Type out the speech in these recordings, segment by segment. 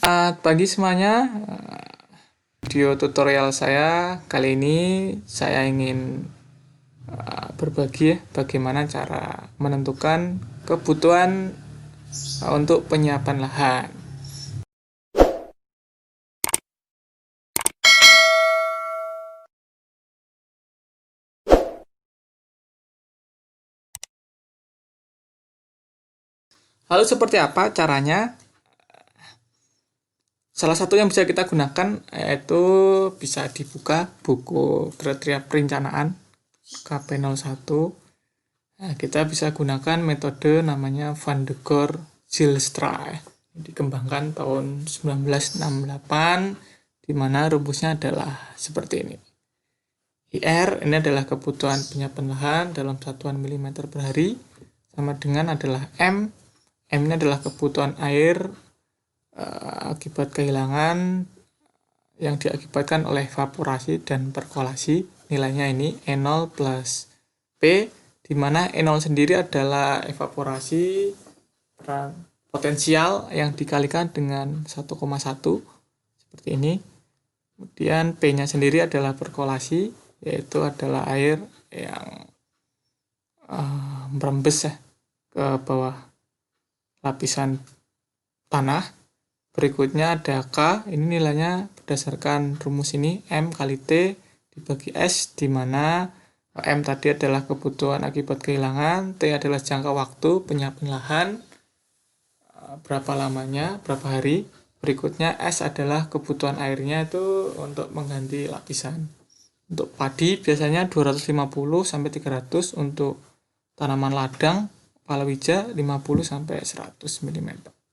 Selamat pagi semuanya. Video tutorial saya kali ini saya ingin berbagi bagaimana cara menentukan kebutuhan untuk penyiapan lahan. Lalu seperti apa caranya? Salah satu yang bisa kita gunakan yaitu bisa dibuka buku kriteria perencanaan KP01. Nah, kita bisa gunakan metode namanya Van de Goor Zijlstra, dikembangkan tahun 1968, di mana rumusnya adalah seperti ini. IR ini adalah kebutuhan penyiapan lahan dalam satuan milimeter per hari, sama dengan adalah M. M ini adalah kebutuhan air akibat kehilangan yang diakibatkan oleh evaporasi dan perkolasi. Nilainya ini E0 plus P, di mana E0 sendiri adalah evaporasi potensial yang dikalikan dengan 1,1 seperti ini. Kemudian P-nya sendiri adalah perkolasi, yaitu adalah air yang merembes ke bawah lapisan tanah. Berikutnya ada K, ini nilainya berdasarkan rumus ini, M kali T dibagi S, di mana M tadi adalah kebutuhan akibat kehilangan, T adalah jangka waktu penyiapan lahan, berapa lamanya, berapa hari. Berikutnya S adalah kebutuhan airnya itu untuk mengganti lapisan. Untuk padi biasanya 250 sampai 300, untuk tanaman ladang palawija 50 sampai 100 mm.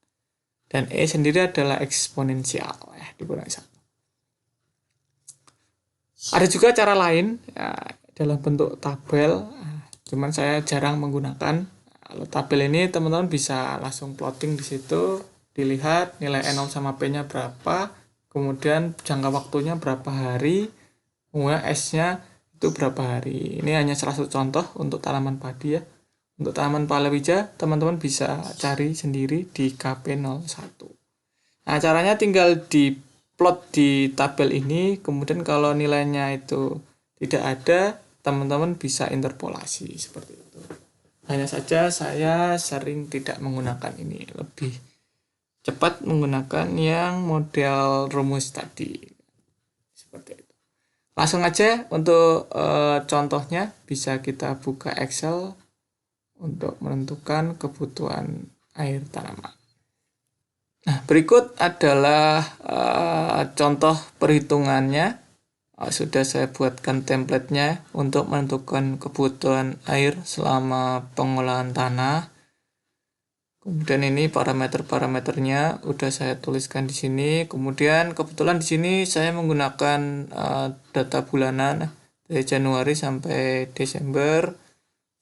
Dan E sendiri adalah eksponensial dikurangi 1. Ada juga cara lain dalam bentuk tabel, cuman saya jarang menggunakan. Kalau tabel ini teman-teman bisa langsung plotting di situ, dilihat nilai N0 sama P-nya berapa, kemudian jangka waktunya berapa hari, kemudian S-nya itu berapa hari. Ini hanya salah satu contoh untuk tanaman padi ya. Untuk tanaman palawija, teman-teman bisa cari sendiri di KP01. Nah, caranya tinggal diplot di tabel ini, kemudian kalau nilainya itu tidak ada, teman-teman bisa interpolasi seperti itu. Hanya saja saya sering tidak menggunakan ini, lebih cepat menggunakan yang model rumus tadi. Seperti itu. Langsung aja untuk contohnya bisa kita buka Excel untuk menentukan kebutuhan air tanaman. Nah, berikut adalah contoh perhitungannya. Sudah saya buatkan template-nya untuk menentukan kebutuhan air selama pengolahan tanah. Kemudian ini parameter-parameternya udah saya tuliskan di sini. Kemudian kebetulan di sini saya menggunakan data bulanan dari Januari sampai Desember.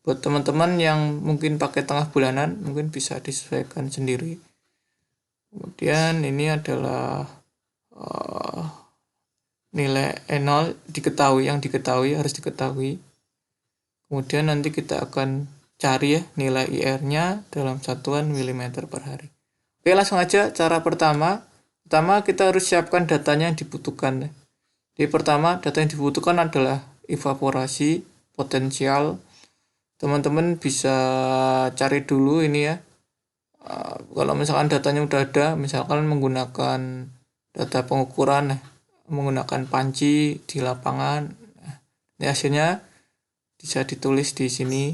Buat teman-teman yang mungkin pakai tengah bulanan, mungkin bisa disesuaikan sendiri. Kemudian ini adalah nilai E0 yang diketahui, harus diketahui. Kemudian nanti kita akan cari nilai IR-nya dalam satuan milimeter per hari. Oke, langsung aja cara pertama. Pertama kita harus siapkan datanya yang dibutuhkan. Jadi pertama, data yang dibutuhkan adalah evaporasi potensial. Teman-teman bisa cari dulu ini ya. Kalau misalkan datanya udah ada, misalkan menggunakan data pengukuran, menggunakan panci di lapangan, ini hasilnya bisa ditulis di sini.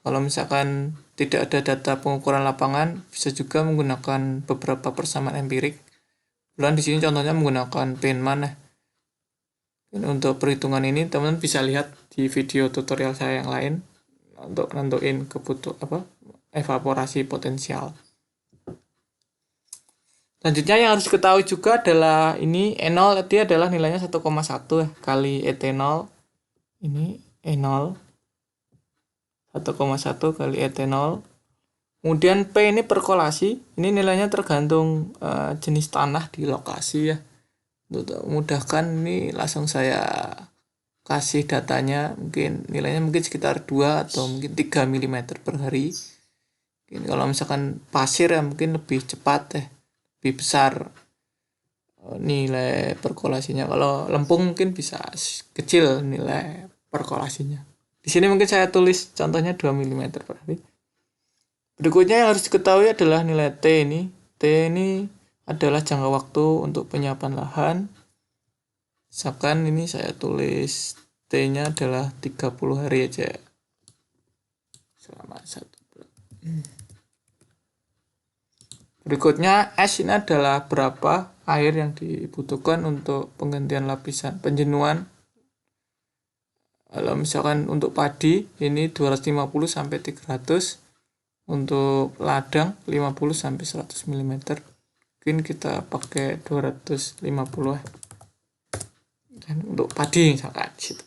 Kalau misalkan tidak ada data pengukuran lapangan, bisa juga menggunakan beberapa persamaan empirik. Kemudian di sini contohnya menggunakan Penman. Untuk perhitungan ini teman-teman bisa lihat di video tutorial saya yang lain untuk nentuin evaporasi potensial. Selanjutnya yang harus diketahui juga adalah ini E0 tadi adalah nilainya 1,1 kali etanol. Ini E0 1,1 kali etanol. Kemudian P ini perkolasi. Ini nilainya tergantung jenis tanah di lokasi ya. Untuk memudahkan ini langsung saya kasih datanya, mungkin nilainya mungkin sekitar 2 atau mungkin 3 mm per hari. Mungkin kalau misalkan pasir ya mungkin lebih cepat lebih besar nilai perkolasinya. Kalau lempung mungkin bisa kecil nilai perkolasinya. Di sini mungkin saya tulis contohnya 2 mm per hari. Berikutnya yang harus diketahui adalah nilai T ini. T ini adalah jangka waktu untuk penyiapan lahan. Misalkan ini saya tulis T-nya adalah 30 hari aja. Selama 1 bulan. Berikutnya S ini adalah berapa air yang dibutuhkan untuk penggantian lapisan penjenuhan. Kalau misalkan untuk padi ini 250 sampai 300, untuk ladang 50 sampai 100 mm. Mungkin kita pakai 250 ya. Dan untuk padi misalkan di situ.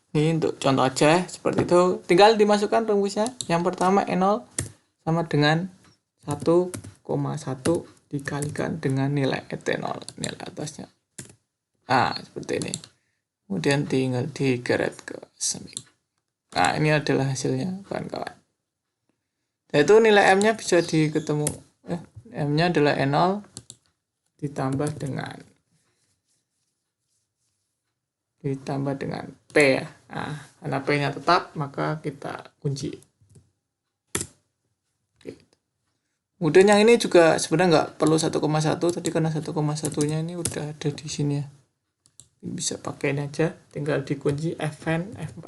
Ini untuk contoh aja seperti itu. Tinggal dimasukkan rumusnya. Yang pertama E0 sama dengan 1,1 dikalikan dengan nilai ET0, nilai atasnya. Nah, seperti ini. Kemudian tinggal digeret ke semi. Nah, ini adalah hasilnya, kawan-kawan. Yaitu nilai M-nya bisa diketemu. M-nya adalah E0 ditambah dengan P ya. Nah, karena P-nya tetap, maka kita kunci. Kemudian yang ini juga sebenarnya nggak perlu 1,1, tadi karena 1,1-nya ini udah ada di sini ya. Bisa pakai ini aja, tinggal dikunci Fn F4.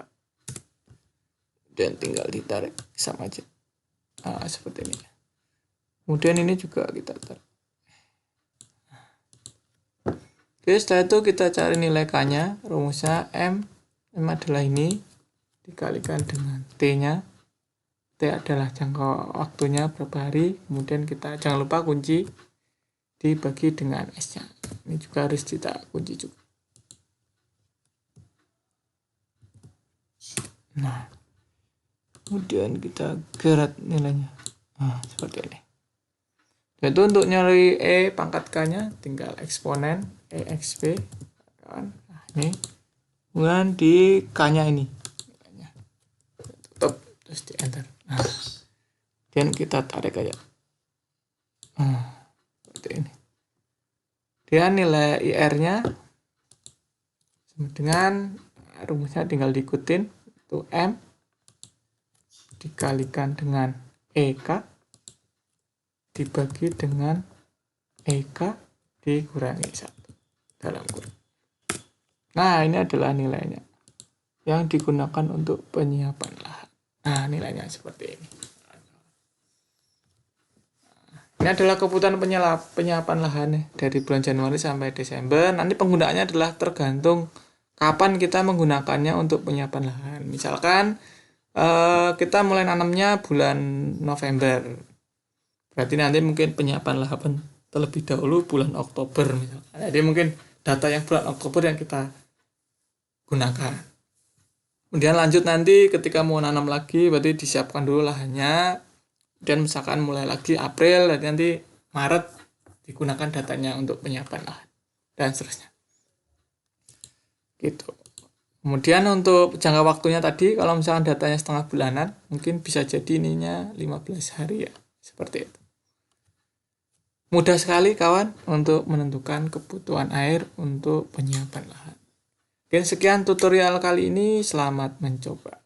Dan tinggal ditarik sama aja. Nah, seperti ini. Kemudian ini juga kita tarik. Oke, setelah itu kita cari nilai K-nya, rumusnya M adalah ini, dikalikan dengan T-nya. T adalah jangka waktunya berapa hari, kemudian kita jangan lupa kunci dibagi dengan S-nya. Ini juga harus kita kunci juga. Nah, kemudian kita geret nilainya. Nah, seperti ini. Yaitu untuk nyari E pangkat K-nya, tinggal eksponen EXP. Nah, ini. Kemudian di K-nya ini. Tutup, terus di enter. Nah, dan kita tarik aja. Nah, seperti ini. Dia nilai IR-nya sama dengan rumusnya tinggal diikutin. Itu M dikalikan dengan EK dibagi dengan EK dikurangi 1 dalam kurung. Nah, ini adalah nilainya yang digunakan untuk penyiapan lahan. Nah, nilainya seperti ini. Ini adalah kebutuhan penyiapan lahan dari bulan Januari sampai Desember. Nanti penggunaannya adalah tergantung kapan kita menggunakannya untuk penyiapan lahan. Misalkan kita mulai nanamnya bulan November. Berarti nanti mungkin penyiapan lahan terlebih dahulu bulan Oktober misalkan. Jadi mungkin data yang bulan Oktober yang kita gunakan. Kemudian lanjut nanti ketika mau nanam lagi, berarti disiapkan dulu lahannya. Dan misalkan mulai lagi April, nanti Maret digunakan datanya untuk penyiapan lahan. Dan seterusnya. Gitu. Kemudian untuk jangka waktunya tadi, kalau misalkan datanya setengah bulanan, mungkin bisa jadi ininya 15 hari ya. Seperti itu. Mudah sekali kawan untuk menentukan kebutuhan air untuk penyiapan lahan. Dan sekian tutorial kali ini, selamat mencoba.